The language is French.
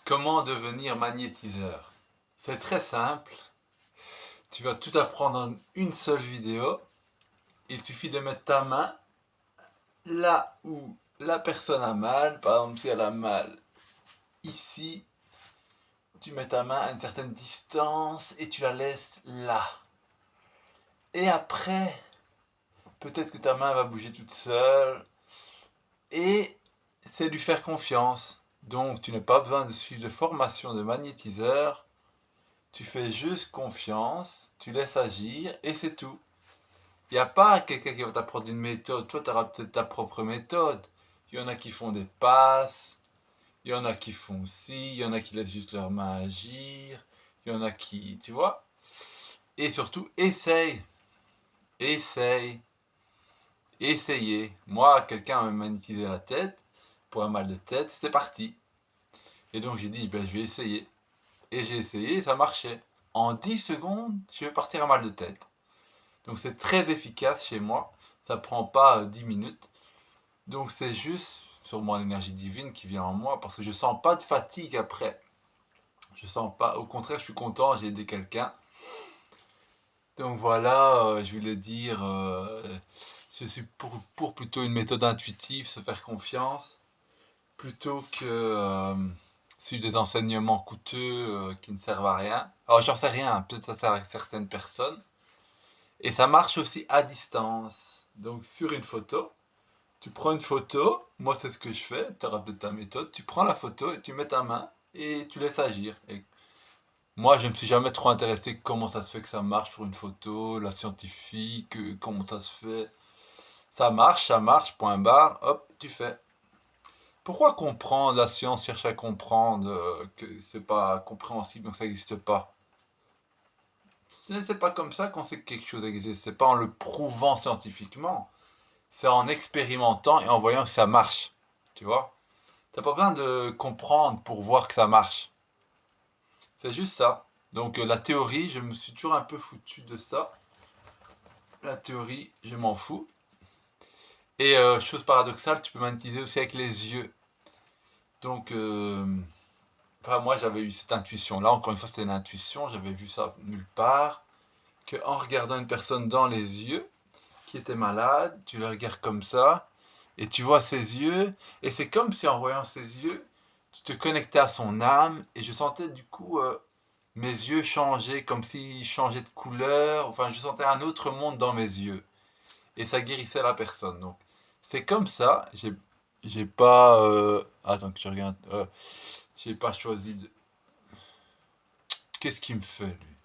Comment devenir magnétiseur? C'est très simple. Tu vas tout apprendre en une seule vidéo. Il suffit de mettre ta main là où la personne a mal. Par exemple, si elle a mal ici, tu mets ta main à une certaine distance et tu la laisses là. Et après, peut-être que ta main va bouger toute seule. Et c'est lui faire confiance. Donc, tu n'as pas besoin de suivre de formation de magnétiseur. Tu fais juste confiance, tu laisses agir et c'est tout. Il n'y a pas quelqu'un qui va t'apprendre une méthode. Toi, tu auras peut-être ta propre méthode. Il y en a qui font des passes, il y en a qui font ci, il y en a qui laissent juste leur main agir, il y en a qui, tu vois. Et surtout, essaye, essaye, essayez. Moi, quelqu'un m'a magnétisé la tête pour un mal de tête, c'était parti. Et donc j'ai dit, ben, je vais essayer. Et j'ai essayé, ça marchait. En 10 secondes, je vais partir un mal de tête. Donc c'est très efficace chez moi. Ça prend pas 10 minutes. Donc c'est juste sûrement l'énergie divine qui vient en moi parce que je sens pas de fatigue après. Je sens pas. Au contraire, je suis content, j'ai aidé quelqu'un. Donc voilà, je voulais dire, je suis pour plutôt une méthode intuitive, se faire confiance, plutôt que suivre des enseignements coûteux qui ne servent à rien. Alors j'en sais rien, peut-être ça sert à certaines personnes. Et ça marche aussi à distance. Donc sur une photo, tu prends une photo, moi c'est ce que je fais, tu auras peut-être ta méthode, tu prends la photo et tu mets ta main et tu laisses agir. Et moi je ne me suis jamais trop intéressé comment ça se fait que ça marche sur une photo, la scientifique, comment ça se fait. Ça marche, point barre, hop, tu fais. Pourquoi comprendre, la science cherche à comprendre que c'est pas compréhensible donc ça n'existe pas? C'est pas comme ça qu'on sait que quelque chose existe, c'est pas en le prouvant scientifiquement. C'est en expérimentant et en voyant que ça marche. Tu vois? T'as pas besoin de comprendre pour voir que ça marche. C'est juste ça. Donc la théorie, je me suis toujours un peu foutu de ça. La théorie, je m'en fous. Et chose paradoxale, tu peux magnétiser aussi avec les yeux. Donc, enfin, moi j'avais eu cette intuition. Là, encore une fois, c'était une intuition. J'avais vu ça nulle part. Que en regardant une personne dans les yeux, qui était malade, tu le regardes comme ça, et tu vois ses yeux, et c'est comme si en voyant ses yeux, tu te connectais à son âme, et je sentais du coup mes yeux changer, comme s'ils changeaient de couleur, enfin je sentais un autre monde dans mes yeux, et ça guérissait la personne. Donc c'est comme ça, j'ai pas... attends que je regarde, j'ai pas choisi de... Qu'est-ce qu'il me fait lui?